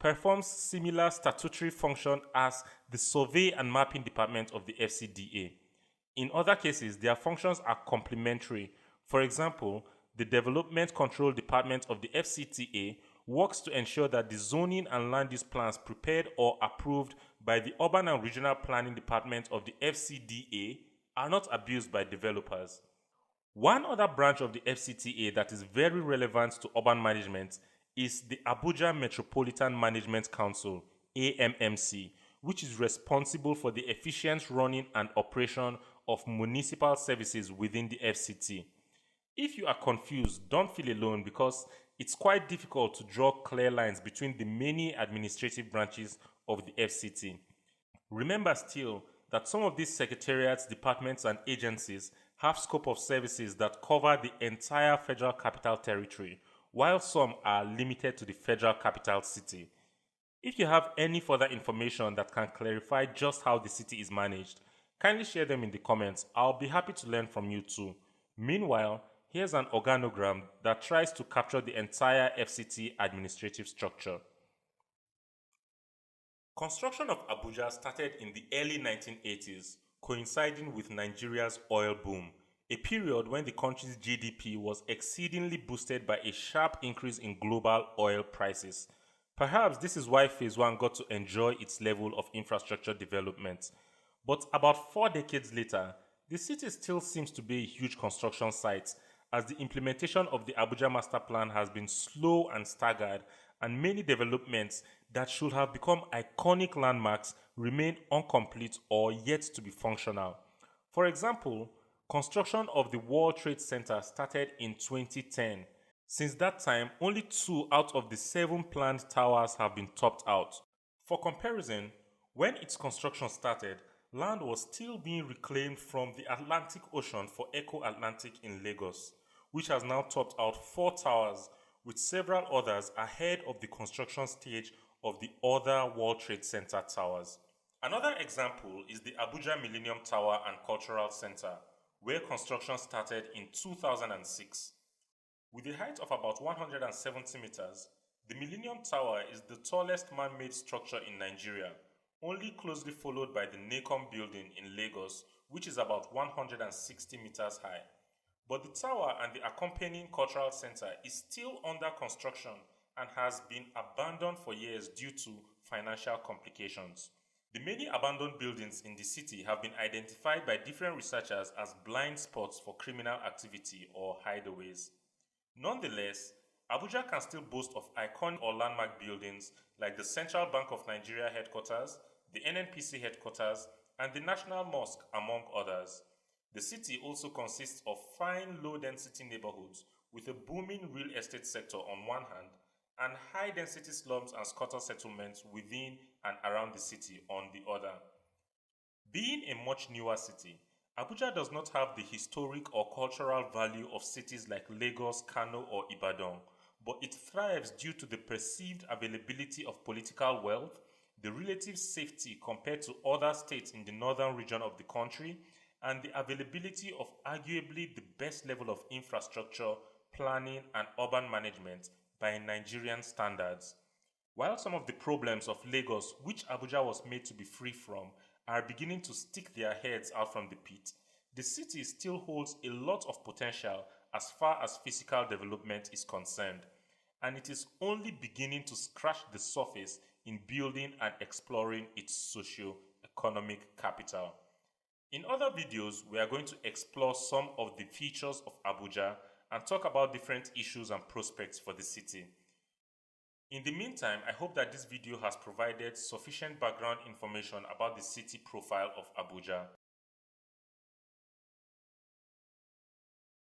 performs similar statutory function as the Survey and Mapping Department of the FCDA. In other cases, their functions are complementary. For example, the Development Control Department of the FCTA works to ensure that the zoning and land use plans prepared or approved by the Urban and Regional Planning Department of the FCDA are not abused by developers. One other branch of the FCTA that is very relevant to urban management is the Abuja Metropolitan Management Council, AMMC, which is responsible for the efficient running and operation of municipal services within the FCT. If you are confused, don't feel alone because it's quite difficult to draw clear lines between the many administrative branches of the FCT. Remember still that some of these secretariats, departments, and agencies have scope of services that cover the entire Federal Capital Territory, while some are limited to the Federal Capital City. If you have any further information that can clarify just how the city is managed, kindly share them in the comments. I'll be happy to learn from you too. Meanwhile, here's an organogram that tries to capture the entire FCT administrative structure. Construction of Abuja started in the early 1980s, coinciding with Nigeria's oil boom, a period when the country's GDP was exceedingly boosted by a sharp increase in global oil prices. Perhaps this is why Phase 1 got to enjoy its level of infrastructure development. But about 4 decades later, the city still seems to be a huge construction site, as the implementation of the Abuja Master Plan has been slow and staggered, and many developments that should have become iconic landmarks remain incomplete or yet to be functional. For example, construction of the World Trade Center started in 2010. Since that time, only 2 out of the 7 planned towers have been topped out. For comparison, when its construction started, land was still being reclaimed from the Atlantic Ocean for Eco Atlantic in Lagos, which has now topped out 4 towers, with several others ahead of the construction stage of the other World Trade Center towers. Another example is the Abuja Millennium Tower and Cultural Center, where construction started in 2006. With a height of about 170 meters, the Millennium Tower is the tallest man-made structure in Nigeria, only closely followed by the NACOM building in Lagos, which is about 160 meters high. But the tower and the accompanying cultural center is still under construction and has been abandoned for years due to financial complications. The many abandoned buildings in the city have been identified by different researchers as blind spots for criminal activity or hideaways. Nonetheless, Abuja can still boast of iconic or landmark buildings like the Central Bank of Nigeria headquarters, the NNPC headquarters, and the National Mosque, among others. The city also consists of fine low-density neighborhoods with a booming real estate sector on one hand and high-density slums and squatter settlements within and around the city on the other. Being a much newer city, Abuja does not have the historic or cultural value of cities like Lagos, Kano, or Ibadan, but it thrives due to the perceived availability of political wealth, the relative safety compared to other states in the northern region of the country, and the availability of arguably the best level of infrastructure, planning, and urban management by Nigerian standards. While some of the problems of Lagos, which Abuja was made to be free from, are beginning to stick their heads out from the pit, the city still holds a lot of potential as far as physical development is concerned, and it is only beginning to scratch the surface in building and exploring its socio-economic capital. In other videos, we are going to explore some of the features of Abuja and talk about different issues and prospects for the city. In the meantime, I hope that this video has provided sufficient background information about the city profile of Abuja.